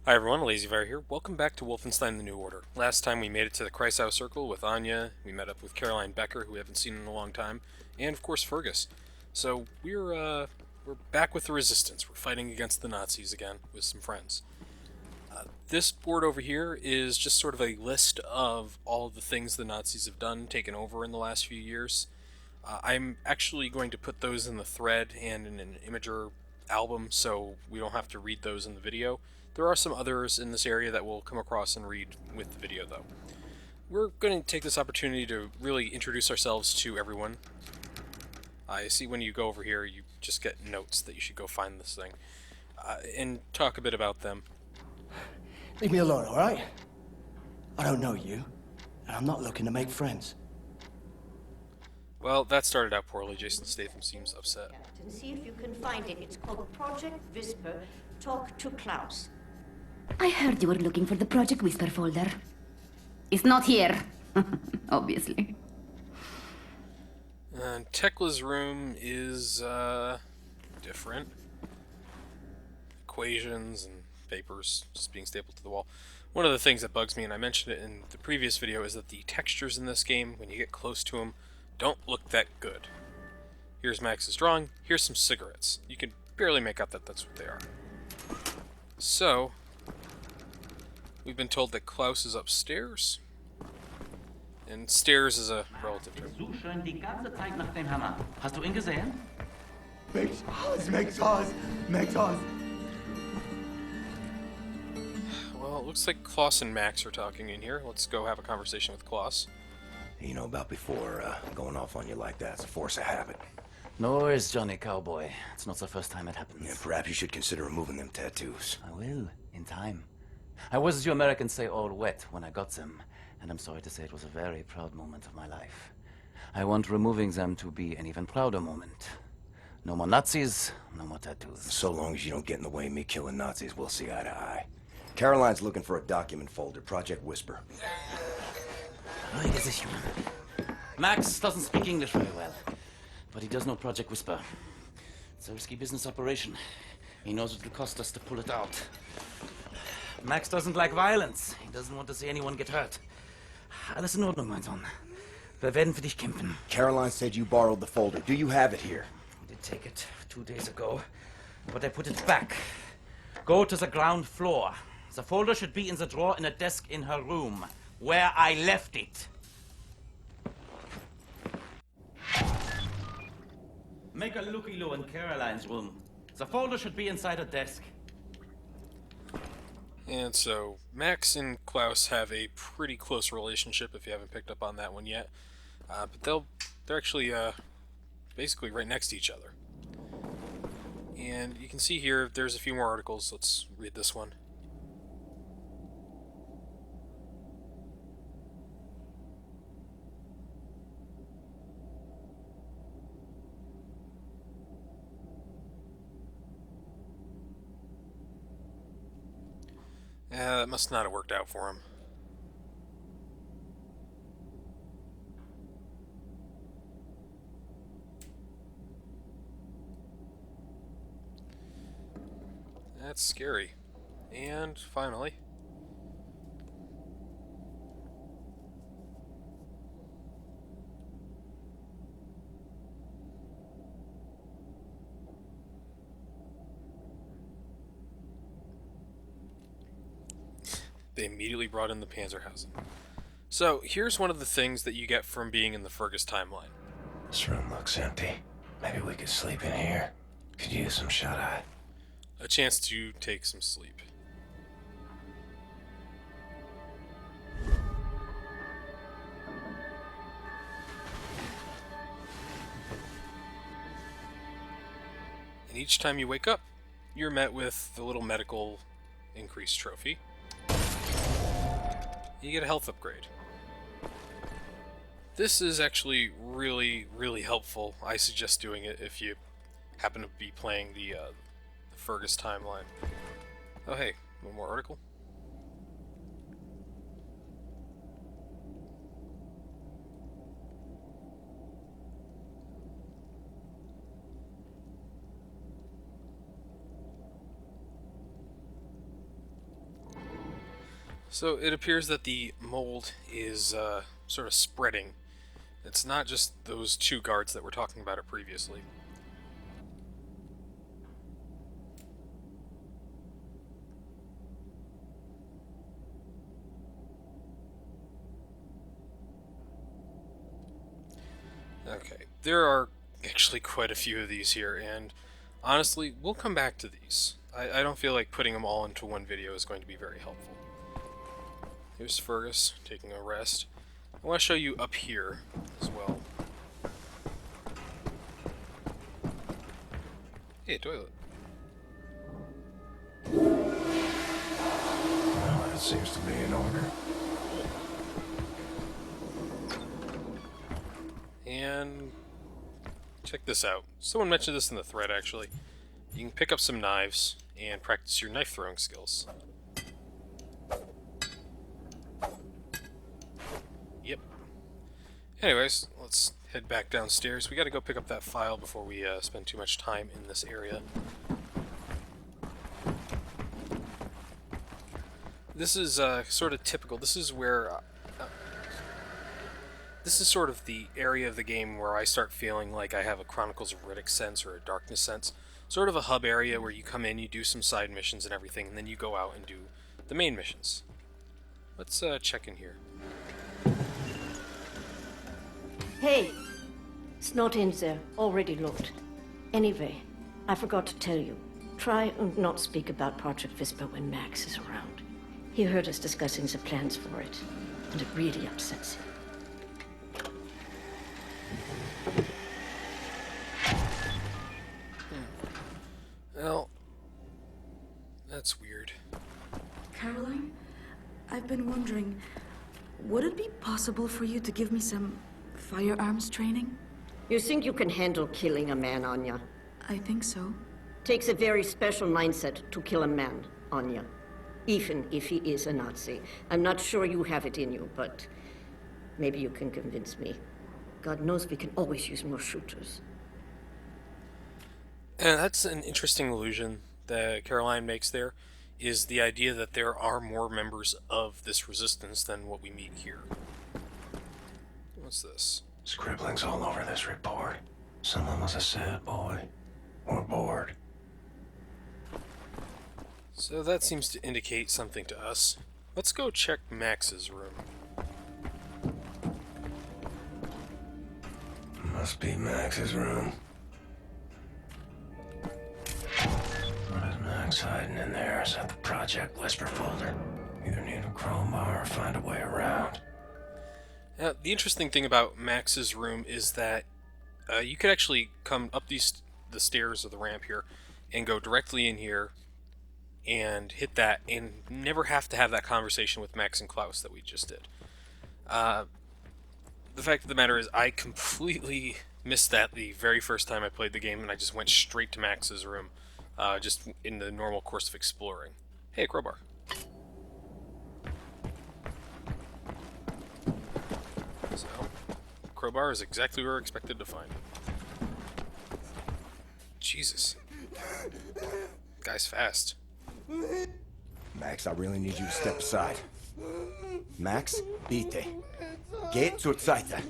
Hi everyone, LazyFire here. Welcome back to Wolfenstein: The New Order. Last time we made it to the Kreisau Circle with Anya, we met up with Caroline Becker, who we haven't seen in a long time, and of course Fergus. So we're back with the Resistance. We're fighting against the Nazis again with some friends. This board over here is just sort of a list of all of the things the Nazis have done, taken over in the last few years. I'm actually going to put those in the thread and in an Imager album so we don't have to read those in the video. There are some others in this area that we'll come across and read with the video though. We're going to take this opportunity to really introduce ourselves to everyone. I see when you go over here you just get notes that you should go find this thing and talk a bit about them. Leave me alone, all right? I don't know you, and I'm not looking to make friends. Well, that started out poorly. Jason Statham seems upset. And see if you can find it. It's called Project Whisper. Talk to Klaus. I heard you were looking for the Project Whisper folder. It's not here. Obviously. And Tekla's room is, different. Equations and papers just being stapled to the wall. One of the things that bugs me, and I mentioned it in the previous video, is that the textures in this game, when you get close to them, don't look that good. Here's Max's drawing. Here's some cigarettes. You can barely make out that that's what they are. So, we've been told that Klaus is upstairs. And stairs is a relative term. Such schön die ganze Zeit nach dem Hammer. Hast du ihn gesehen? Make Well, it looks like Klaus and Max are talking in here. Let's go have a conversation with Klaus. You know about before going off on you like that. It's a force of habit. No worries, Johnny Cowboy. It's not the first time it happens. Yeah, perhaps you should consider removing them tattoos. I will, in time. I was, as you Americans say, all wet when I got them. And I'm sorry to say it was a very proud moment of my life. I want removing them to be an even prouder moment. No more Nazis, no more tattoos. So long as you don't get in the way of me killing Nazis, we'll see eye to eye. Caroline's looking for a document folder, Project Whisper. Max doesn't speak English very well, but he does know Project Whisper. It's a risky business operation. He knows it will cost us to pull it out. Max doesn't like violence. He doesn't want to see anyone get hurt. Alles in Ordnung, mein Sohn. Wir werden für dich kämpfen. Caroline said you borrowed the folder. Do you have it here? I did take it 2 days ago, but I put it back. Go to the ground floor. The folder should be in the drawer in a desk in her room, where I left it. Make a looky-loo in Caroline's room. The folder should be inside her desk. And so, Max and Klaus have a pretty close relationship, if you haven't picked up on that one yet. But they're actually basically right next to each other. And you can see here, there's a few more articles. Let's read this one. That must not have worked out for him. That's scary. And finally, they immediately brought in the Panzerhausen. So, here's one of the things that you get from being in the Fergus timeline. This room looks empty. Maybe we could sleep in here. Could use some shut-eye. A chance to take some sleep. And each time you wake up, you're met with the little medical increase trophy. You get a health upgrade. This is actually really, really helpful. I suggest doing it if you happen to be playing the Fergus timeline. Oh hey, one more article. So it appears that the mold is sort of spreading. It's not just those two guards that were talking about it previously. Okay, there are actually quite a few of these here, and honestly, we'll come back to these. I don't feel like putting them all into one video is going to be very helpful. Here's Fergus taking a rest. I want to show you up here as well. Hey, toilet. Well, that seems to be in order. And check this out. Someone mentioned this in the thread, actually. You can pick up some knives and practice your knife throwing skills. Yep. Anyways, let's head back downstairs. We gotta go pick up that file before we spend too much time in this area. This is sort of typical. This is where... this is sort of the area of the game where I start feeling like I have a Chronicles of Riddick sense or a Darkness sense. Sort of a hub area where you come in, you do some side missions and everything, and then you go out and do the main missions. Let's check in here. Hey, it's not in there. Already looked. Anyway, I forgot to tell you. Try and not speak about Project Whisper when Max is around. He heard us discussing the plans for it, and it really upsets him. Well, that's weird. Caroline, I've been wondering, would it be possible for you to give me some firearms training? You think you can handle killing a man, Anya? I think so. Takes a very special mindset to kill a man, Anya. Even if he is a Nazi. I'm not sure you have it in you, but maybe you can convince me. God knows we can always use more shooters. And that's an interesting illusion that Caroline makes there, is the idea that there are more members of this resistance than what we meet here. What's this? Scribblings all over this report. Someone was a sad boy. Or bored. So that seems to indicate something to us. Let's go check Max's room. Must be Max's room. What is Max hiding in there? Is that the Project Whisper folder? Either need a crowbar or find a way around. Now, the interesting thing about Max's room is that you could actually come up the stairs of the ramp here and go directly in here and hit that and never have to have that conversation with Max and Klaus that we just did. The fact of the matter is I completely missed that the very first time I played the game, and I just went straight to Max's room, just in the normal course of exploring. Hey, a crowbar. So, crowbar is exactly where I expected to find it. Jesus. Guy's fast. Max, I really need you to step aside. Max, bitte. Geht zur Seite.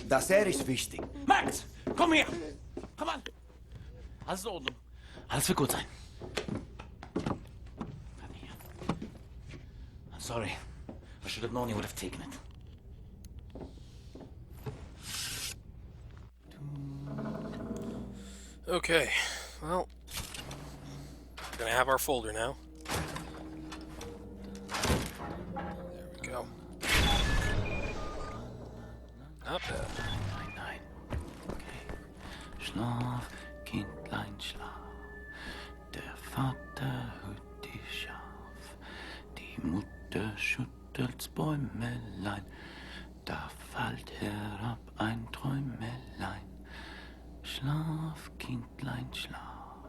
Das ist wichtig. Max, komm her! Komm an! Alles in Ordnung. Alles wird gut sein. Komm her. I'm sorry. I should have known you would have taken it. Okay, well, we're gonna have our folder now. There we go. Not bad. Nein, nein. Okay. Schlaf, Kindlein, schlaf. Der Vater hüt dich scharf. Die Mutter schüttelt's Bäumelein. Da fällt herab ein Träumelein. Schlaf, Kindlein, schlaf.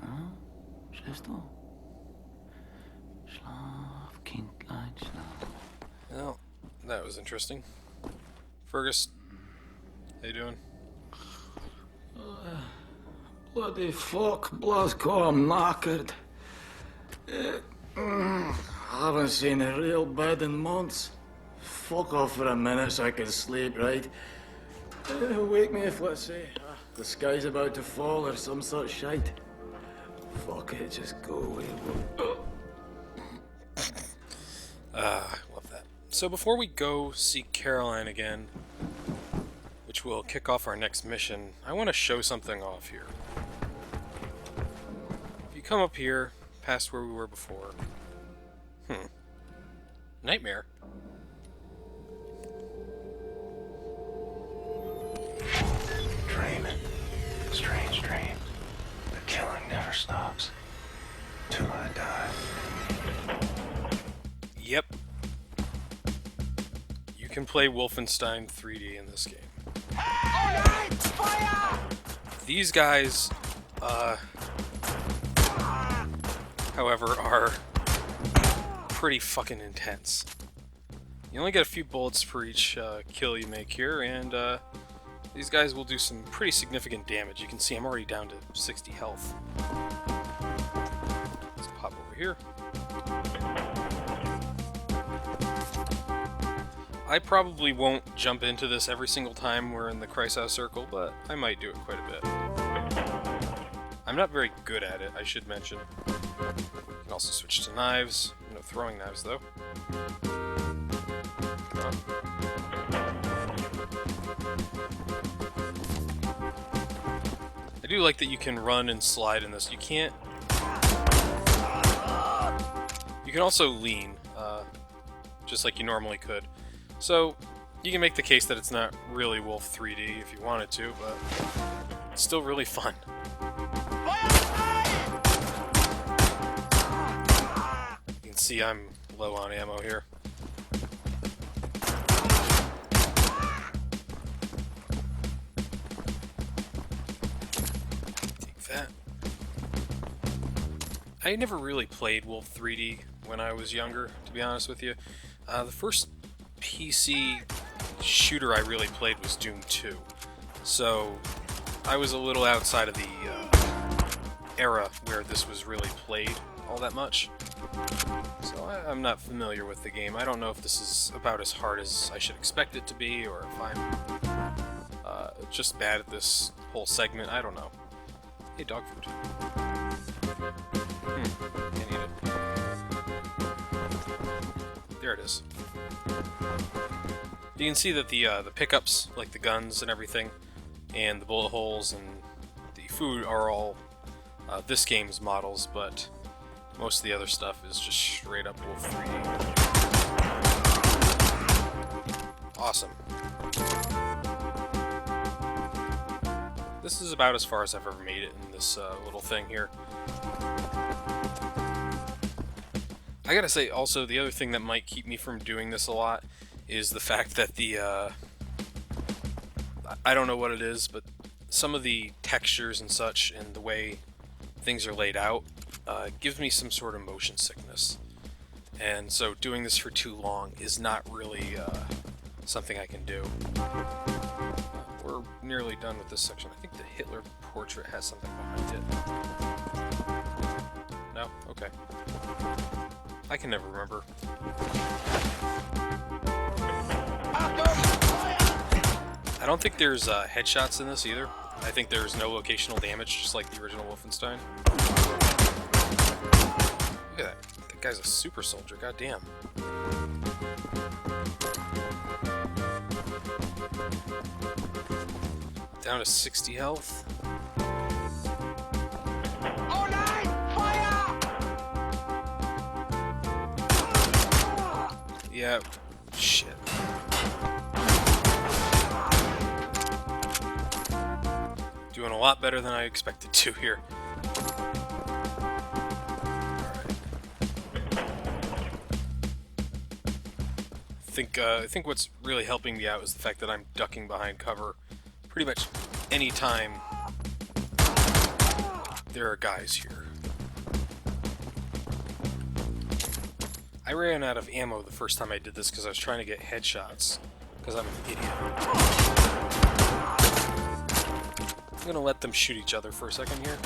Na, schläfst du? Schlaf, Kindlein, schlaf. Well, that was interesting. Fergus, how you doing? Bloody fuck, Blazko, I'm knackered. Have haven't seen a real bed in months. Fuck off for a minute so I can sleep, right? Wake me if, let's say, the sky's about to fall or some sort of shite. Fuck it, just go away. I love that. So before we go see Caroline again, which will kick off our next mission, I want to show something off here. If you come up here, past where we were before... Nightmare. Dreaming. Strange dreams. The killing never stops. Till I die. Yep. You can play Wolfenstein 3D in this game. These guys, however, are pretty fucking intense. You only get a few bullets per each kill you make here, and these guys will do some pretty significant damage. You can see I'm already down to 60 health. Let's pop over here. I probably won't jump into this every single time we're in the Kreisau Circle, but I might do it quite a bit. I'm not very good at it, I should mention. You can also switch to knives. No throwing knives, though. Come on. I do like that you can run and slide in this. You can't... You can also lean, just like you normally could. So, you can make the case that it's not really Wolf 3D if you wanted to, but it's still really fun. You can see I'm low on ammo here. Take that. I never really played Wolf 3D when I was younger, to be honest with you. The first PC shooter I really played was Doom 2, so I was a little outside of the era where this was really played all that much, so I'm not familiar with the game. I don't know if this is about as hard as I should expect it to be, or if I'm just bad at this whole segment. I don't know. Hey, dog food. Can't eat it. There it is. You can see that the pickups, like the guns and everything, and the bullet holes and the food are all this game's models, but most of the other stuff is just straight up Wolf 3D. Awesome. This is about as far as I've ever made it in this little thing here. I gotta say, also, the other thing that might keep me from doing this a lot is the fact that the, I don't know what it is, but some of the textures and such, and the way things are laid out, gives me some sort of motion sickness. And so doing this for too long is not really something I can do. We're nearly done with this section. I think the Hitler portrait has something behind it. No? Okay. I can never remember. I don't think there's headshots in this either. I think there's no locational damage, just like the original Wolfenstein. Look at that. That guy's a super soldier, goddamn. Down to 60 health. Yeah, shit. Doing a lot better than I expected to here. I think what's really helping me out is the fact that I'm ducking behind cover pretty much any time there are guys here. I ran out of ammo the first time I did this because I was trying to get headshots, because I'm an idiot. I'm gonna let them shoot each other for a second here.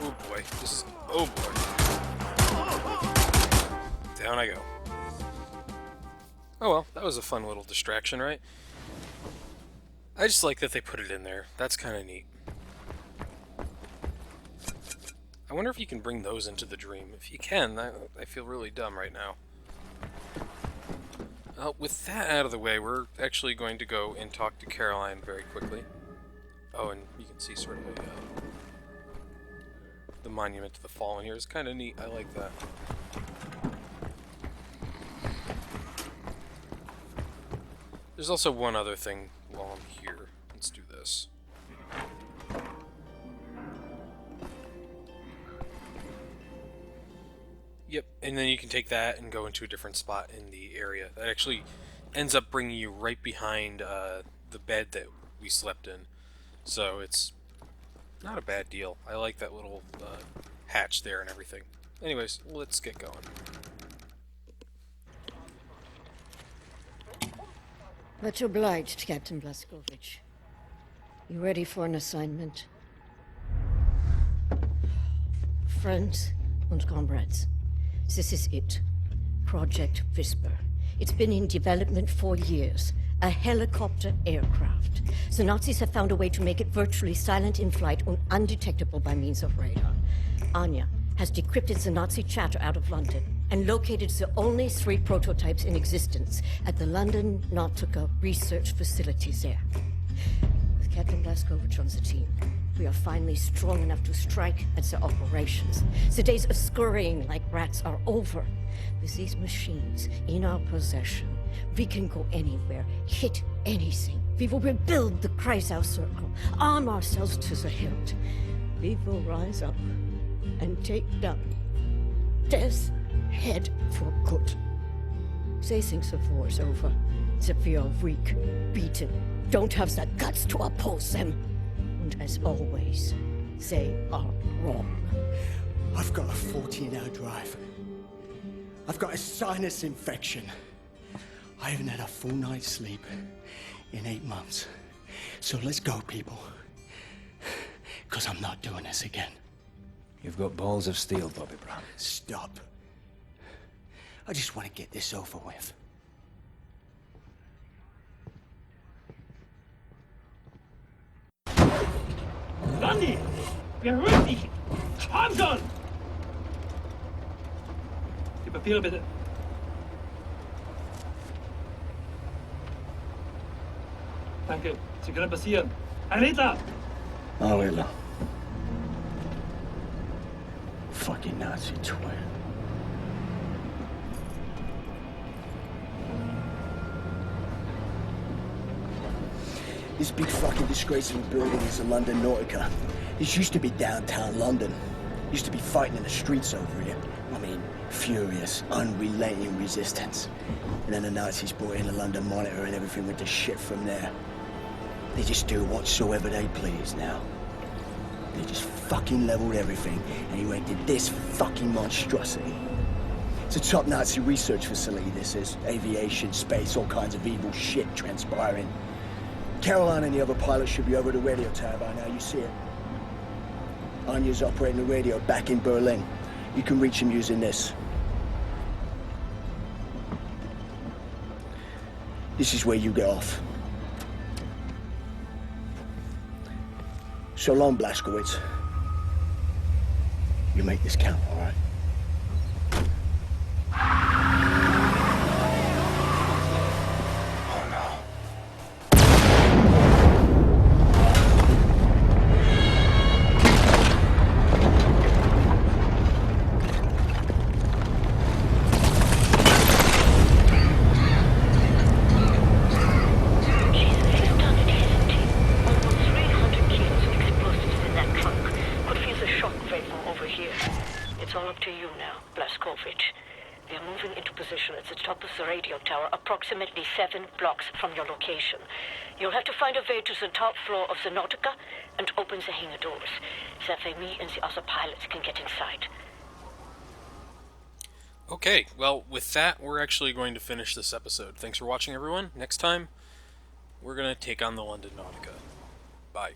Oh boy, this is... oh boy. down I go. Oh well, that was a fun little distraction, right? I just like that they put it in there. That's kind of neat. I wonder if you can bring those into the dream. If you can, I feel really dumb right now. With that out of the way, we're actually going to go and talk to Caroline very quickly. Oh, and you can see sort of the monument to the fallen here is kind of neat. I like that. There's also one other thing while I'm here. Let's do this. Yep, and then you can take that and go into a different spot in the area. That actually ends up bringing you right behind the bed that we slept in. So it's not a bad deal. I like that little hatch there and everything. Anyways, let's get going. Much obliged, Captain Blazkowicz. You ready for an assignment? Friends and comrades, this is it. Project Whisper. It's been in development for years. A helicopter aircraft. The Nazis have found a way to make it virtually silent in flight and undetectable by means of radar. Anya has decrypted the Nazi chatter out of London and located the only 3 prototypes in existence at the London Nautica research facilities there. With Captain Blazkowicz on the team, we are finally strong enough to strike at the operations. The days of scurrying like rats are over. With these machines in our possession, we can go anywhere, hit anything. We will rebuild the Kreisau Circle, arm ourselves to the hilt. We will rise up and take down Death's head for good. They think the war's over, that we are weak, beaten, don't have the guts to oppose them. And as always, they are wrong. I've got a 14-hour drive. I've got a sinus infection. I haven't had a full night's sleep in 8 months. So let's go, people. Because I'm not doing this again. You've got balls of steel, Bobby Brown. Stop. I just want to get this over with. Gandhi! Beruhig dich! Komm schon! Die Papiere bitte. Danke. Sie können passieren. Herr Littler! Oh, Hitler. Fucking Nazi twin. This big fucking disgraceful building is the London Nautica. This used to be downtown London. Used to be fighting in the streets over here. I mean, furious, unrelenting resistance. And then the Nazis brought in the London Monitor and everything went to shit from there. They just do whatsoever they please now. They just fucking leveled everything and erected this fucking monstrosity. It's a top Nazi research facility, this is. Aviation, space, all kinds of evil shit transpiring. Caroline and the other pilots should be over the radio tower by now, you see it. Anya's operating the radio back in Berlin. You can reach him using this. This is where you get off. So long, Blazkowicz. You make this count, all right? Approximately 7 blocks from your location. You'll have to find a way to the top floor of the Nautica and open the hangar doors. That way me and the other pilots can get inside. Okay, well, with that, we're actually going to finish this episode. Thanks for watching, everyone. Next time, we're going to take on the London Nautica. Bye.